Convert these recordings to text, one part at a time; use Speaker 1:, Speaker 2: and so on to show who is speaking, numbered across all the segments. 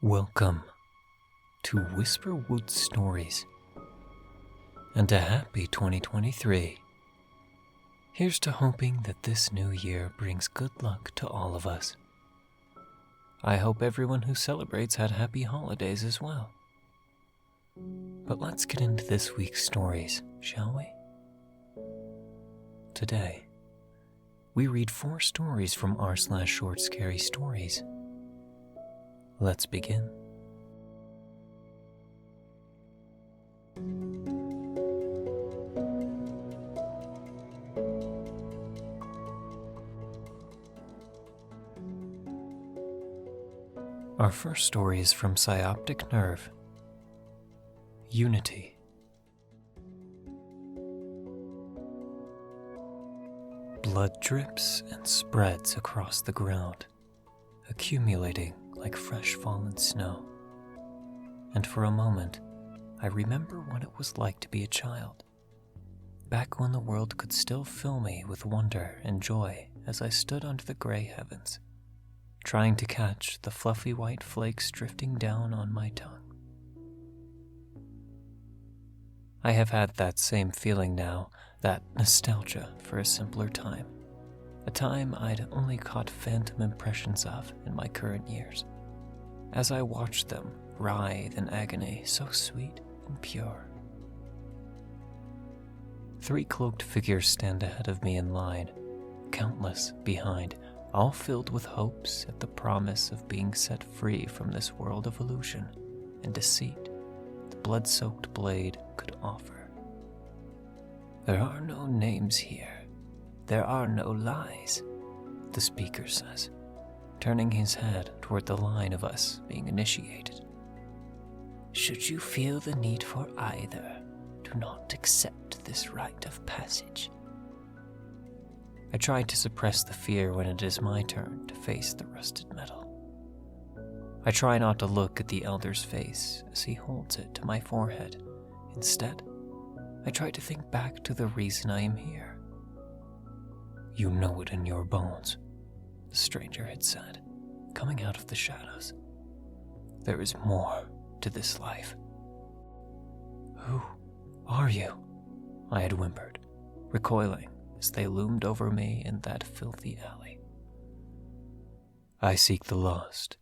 Speaker 1: Welcome to Whisperwood Stories, and a happy 2023. Here's to hoping that this new year brings good luck to all of us. I hope everyone who celebrates had happy holidays as well. But let's get into this week's stories, shall we? Today, we read 4 stories from r/shortscarystories. Let's begin. Our first story is from Psyopticnerve. Unity. Blood drips and spreads across the ground, accumulating like fresh fallen snow. And for a moment, I remember what it was like to be a child, back when the world could still fill me with wonder and joy as I stood under the gray heavens, trying to catch the fluffy white flakes drifting down on my tongue. I have had that same feeling now, that nostalgia for a simpler time, a time I'd only caught phantom impressions of in my current years, as I watched them writhe in agony so sweet and pure. 3 cloaked figures stand ahead of me in line, countless behind, all filled with hopes at the promise of being set free from this world of illusion and deceit the blood-soaked blade could offer. There are no names here. There are no lies, the speaker says, turning his head toward the line of us being initiated. Should you feel the need for either, do not accept this rite of passage. I try to suppress the fear when it is my turn to face the rusted metal. I try not to look at the elder's face as he holds it to my forehead. Instead, I try to think back to the reason I am here. You know it in your bones, the stranger had said, coming out of the shadows. There is more to this life. Who are you? I had whimpered, recoiling as they loomed over me in that filthy alley. I seek the lost,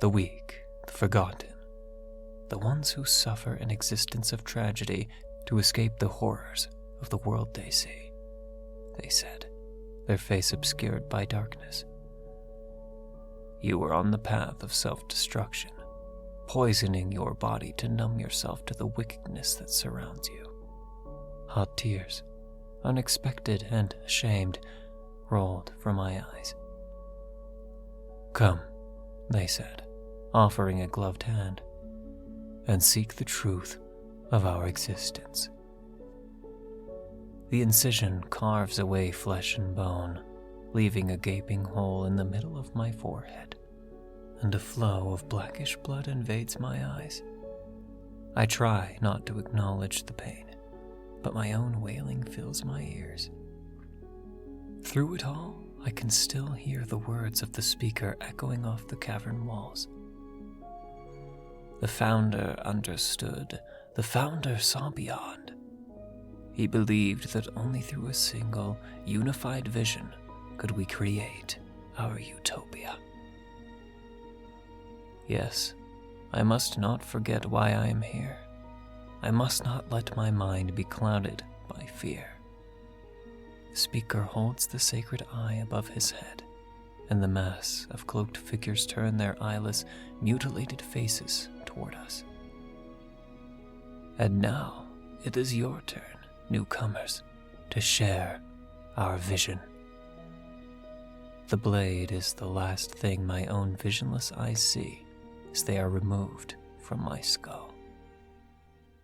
Speaker 1: the weak, the forgotten, the ones who suffer an existence of tragedy to escape the horrors of the world they see, they said, their face obscured by darkness. You are on the path of self-destruction, poisoning your body to numb yourself to the wickedness that surrounds you. Hot tears, unexpected and ashamed, rolled from my eyes. Come, they said, offering a gloved hand, and seek the truth of our existence. The incision carves away flesh and bone, leaving a gaping hole in the middle of my forehead, and a flow of blackish blood invades my eyes. I try not to acknowledge the pain, but my own wailing fills my ears. Through it all, I can still hear the words of the speaker echoing off the cavern walls. The founder understood. The founder saw beyond. He believed that only through a single, unified vision could we create our utopia. Yes, I must not forget why I am here. I must not let my mind be clouded by fear. The speaker holds the sacred eye above his head, and the mass of cloaked figures turn their eyeless, mutilated faces toward us. And now it is your turn, newcomers, to share our vision. The blade is the last thing my own visionless eyes see as they are removed from my skull.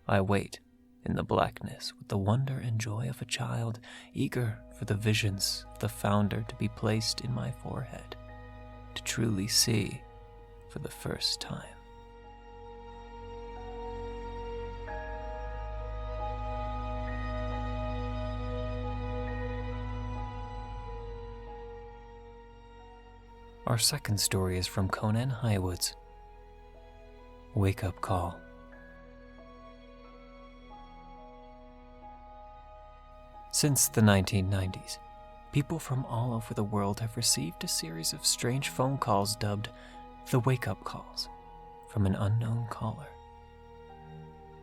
Speaker 1: I wait in the blackness with the wonder and joy of a child, eager for the visions of the founder to be placed in my forehead, to truly see for the first time. Our second story is from Conan Highwoods. Wake-up call. Since the 1990s, people from all over the world have received a series of strange phone calls dubbed the wake-up calls from an unknown caller.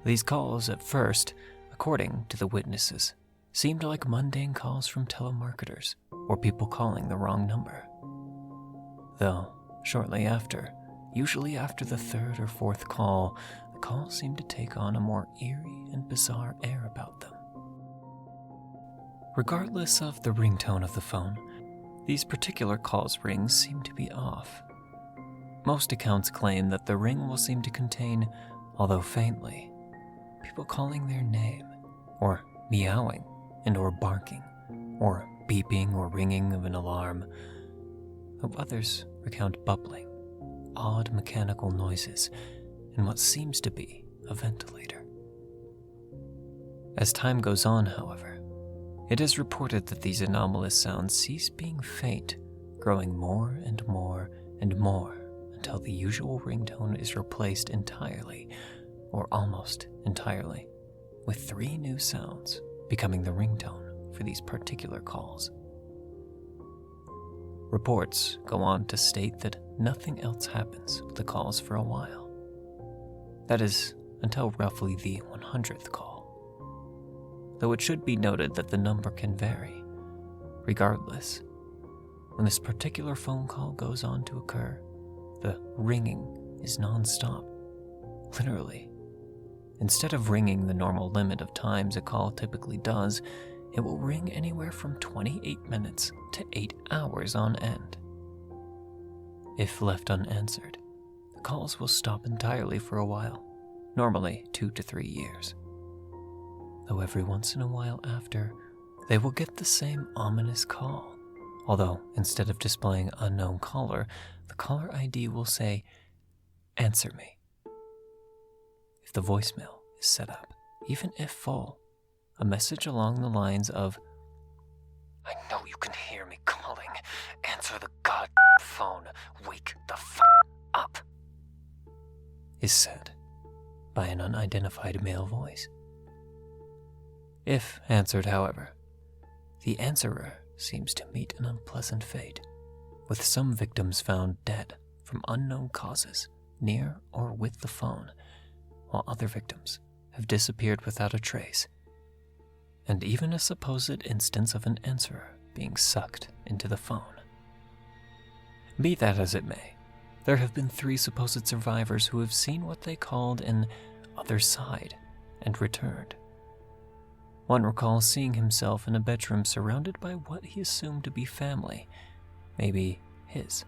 Speaker 1: These calls at first, according to the witnesses, seemed like mundane calls from telemarketers or people calling the wrong number. Though, shortly after, usually after the third or fourth call, the calls seemed to take on a more eerie and bizarre air about them. Regardless of the ringtone of the phone, these particular calls' rings seem to be off. Most accounts claim that the ring will seem to contain, although faintly, people calling their name, or meowing and or barking, or beeping or ringing of an alarm, though others recount bubbling, odd mechanical noises in what seems to be a ventilator. As time goes on, however, it is reported that these anomalous sounds cease being faint, growing more and more and more until the usual ringtone is replaced entirely, or almost entirely, with 3 new sounds becoming the ringtone for these particular calls. Reports go on to state that nothing else happens with the calls for a while. That is, until roughly the 100th call. Though it should be noted that the number can vary. Regardless, when this particular phone call goes on to occur, the ringing is non-stop. Literally. Instead of ringing the normal limit of times a call typically does, it will ring anywhere from 28 minutes to 8 hours on end. If left unanswered, the calls will stop entirely for a while, normally 2 to 3 years. Though every once in a while after, they will get the same ominous call, although instead of displaying unknown caller, the caller ID will say, "Answer me." If the voicemail is set up, even if full, a message along the lines of, "I know you can hear me calling. Answer the phone. Wake the up," is said by an unidentified male voice. If answered, however, the answerer seems to meet an unpleasant fate, with some victims found dead from unknown causes near or with the phone, while other victims have disappeared without a trace, and even a supposed instance of an answerer being sucked into the phone. Be that as it may, there have been 3 supposed survivors who have seen what they called an other side and returned. One recalls seeing himself in a bedroom surrounded by what he assumed to be family, maybe his.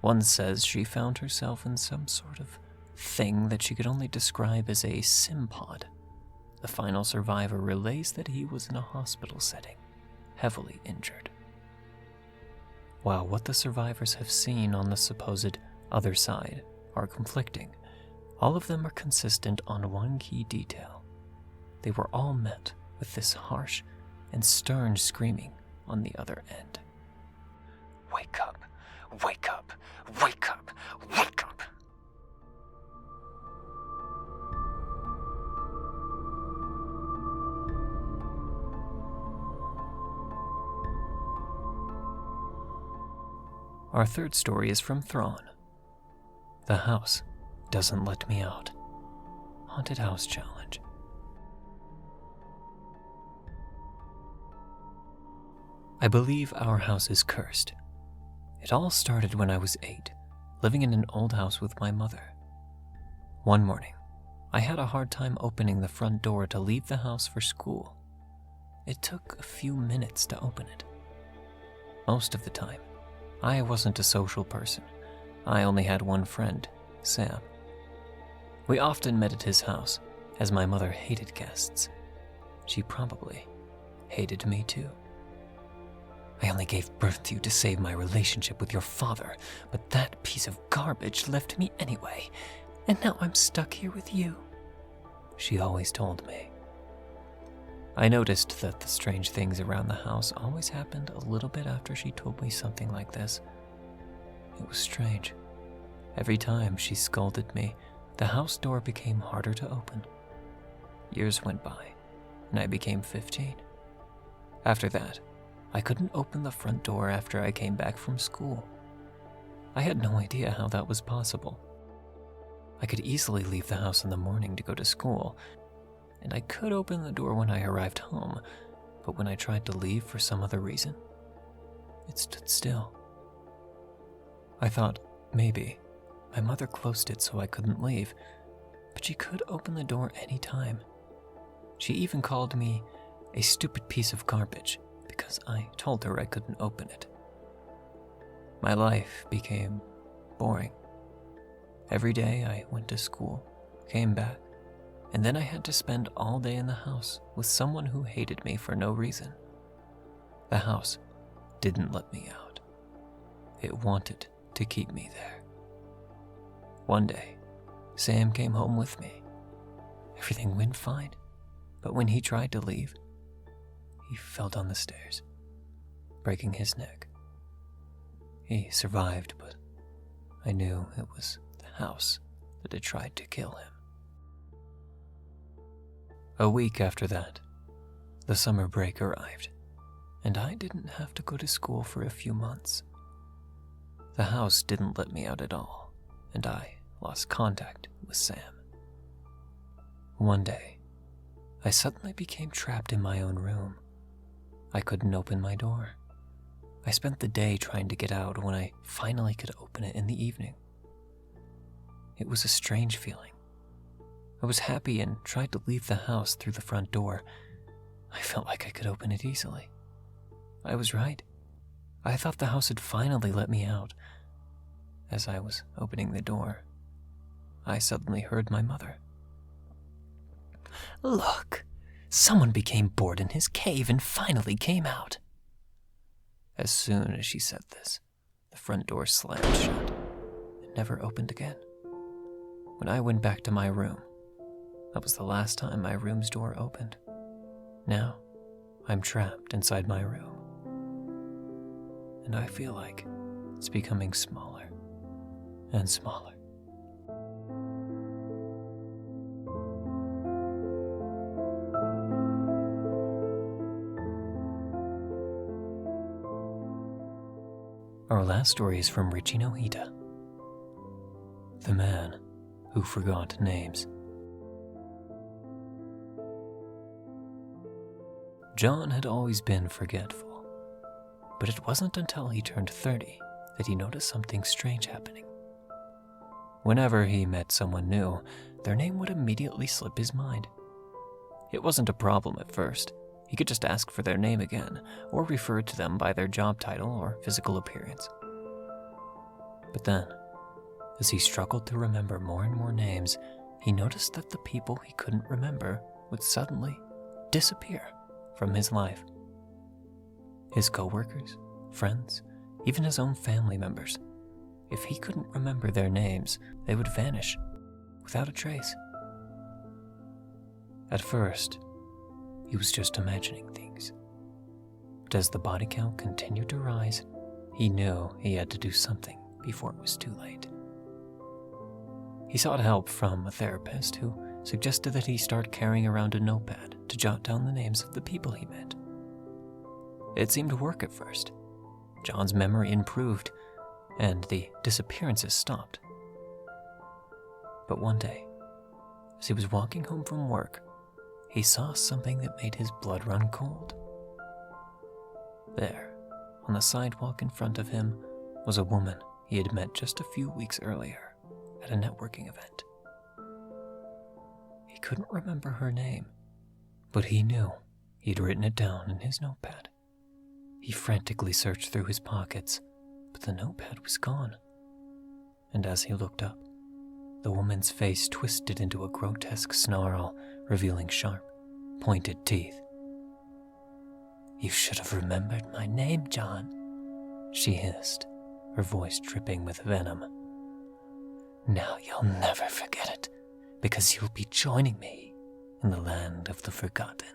Speaker 1: One says she found herself in some sort of thing that she could only describe as a sim pod. The final survivor relays that he was in a hospital setting, heavily injured. While what the survivors have seen on the supposed other side are conflicting, all of them are consistent on one key detail. They were all met with this harsh and stern screaming on the other end. "Wake up, wake up, wake up, wake up." Our third story is from Thrawn. The house doesn't let me out. Haunted house challenge. I believe our house is cursed. It all started when I was 8, living in an old house with my mother. One morning, I had a hard time opening the front door to leave the house for school. It took a few minutes to open it. Most of the time, I wasn't a social person. I only had one friend, Sam. We often met at his house, as my mother hated guests. She probably hated me too. "I only gave birth to you to save my relationship with your father, but that piece of garbage left me anyway, and now I'm stuck here with you," she always told me. I noticed that the strange things around the house always happened a little bit after she told me something like this. It was strange. Every time she scolded me, the house door became harder to open. Years went by, and I became 15. After that, I couldn't open the front door after I came back from school. I had no idea how that was possible. I could easily leave the house in the morning to go to school, and I could open the door when I arrived home, but when I tried to leave for some other reason, it stood still. I thought maybe my mother closed it so I couldn't leave, but she could open the door any time. She even called me a stupid piece of garbage because I told her I couldn't open it. My life became boring. Every day I went to school, came back, and then I had to spend all day in the house with someone who hated me for no reason. The house didn't let me out. It wanted to keep me there. One day, Sam came home with me. Everything went fine, but when he tried to leave, he fell down the stairs, breaking his neck. He survived, but I knew it was the house that had tried to kill him. A week after that, the summer break arrived, and I didn't have to go to school for a few months. The house didn't let me out at all, and I lost contact with Sam. One day, I suddenly became trapped in my own room. I couldn't open my door. I spent the day trying to get out when I finally could open it in the evening. It was a strange feeling. I was happy and tried to leave the house through the front door. I felt like I could open it easily. I was right. I thought the house had finally let me out. As I was opening the door, I suddenly heard my mother. "Look, someone became bored in his cave and finally came out." As soon as she said this, the front door slammed shut and never opened again. When I went back to my room, that was the last time my room's door opened. Now, I'm trapped inside my room. And I feel like it's becoming smaller and smaller. Our last story is from Richinojita, the man who forgot names. John had always been forgetful, but it wasn't until he turned 30 that he noticed something strange happening. Whenever he met someone new, their name would immediately slip his mind. It wasn't a problem at first. He could just ask for their name again, or refer to them by their job title or physical appearance. But then, as he struggled to remember more and more names, he noticed that the people he couldn't remember would suddenly disappear from his life. His coworkers, friends, even his own family members. If he couldn't remember their names, they would vanish without a trace. At first, he was just imagining things. But as the body count continued to rise, he knew he had to do something before it was too late. He sought help from a therapist who suggested that he start carrying around a notepad to jot down the names of the people he met. It seemed to work at first. John's memory improved, and the disappearances stopped. But one day, as he was walking home from work, he saw something that made his blood run cold. There, on the sidewalk in front of him, was a woman he had met just a few weeks earlier at a networking event. He couldn't remember her name, but he knew he'd written it down in his notepad. He frantically searched through his pockets, but the notepad was gone. And as he looked up, the woman's face twisted into a grotesque snarl, revealing sharp, pointed teeth. "You should have remembered my name, John," she hissed, her voice dripping with venom. "Now you'll never forget it, because you'll be joining me in the land of the forgotten."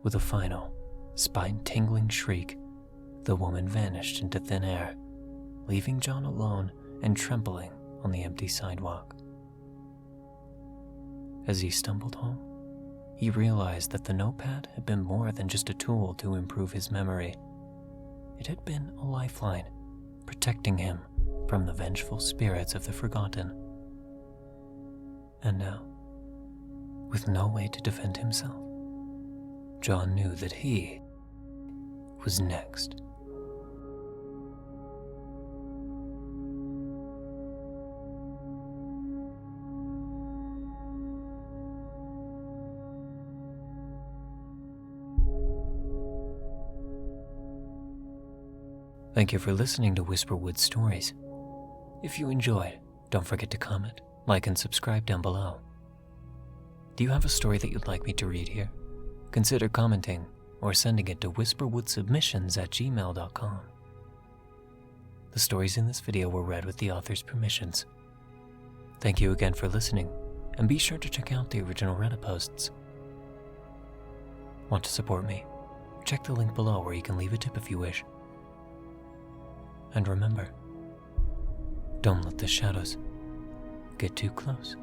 Speaker 1: With a final, spine-tingling shriek, the woman vanished into thin air, leaving John alone and trembling on the empty sidewalk. As he stumbled home, he realized that the notepad had been more than just a tool to improve his memory. It had been a lifeline, protecting him from the vengeful spirits of the forgotten. And now, with no way to defend himself, John knew that he was next. Thank you for listening to Whisperwood Stories. If you enjoyed, don't forget to comment, like, and subscribe down below. Do you have a story that you'd like me to read here? Consider commenting or sending it to whisperwoodsubmissions@gmail.com. The stories in this video were read with the author's permissions. Thank you again for listening, and be sure to check out the original Reddit posts. Want to support me? Check the link below where you can leave a tip if you wish. And remember, don't let the shadows get too close.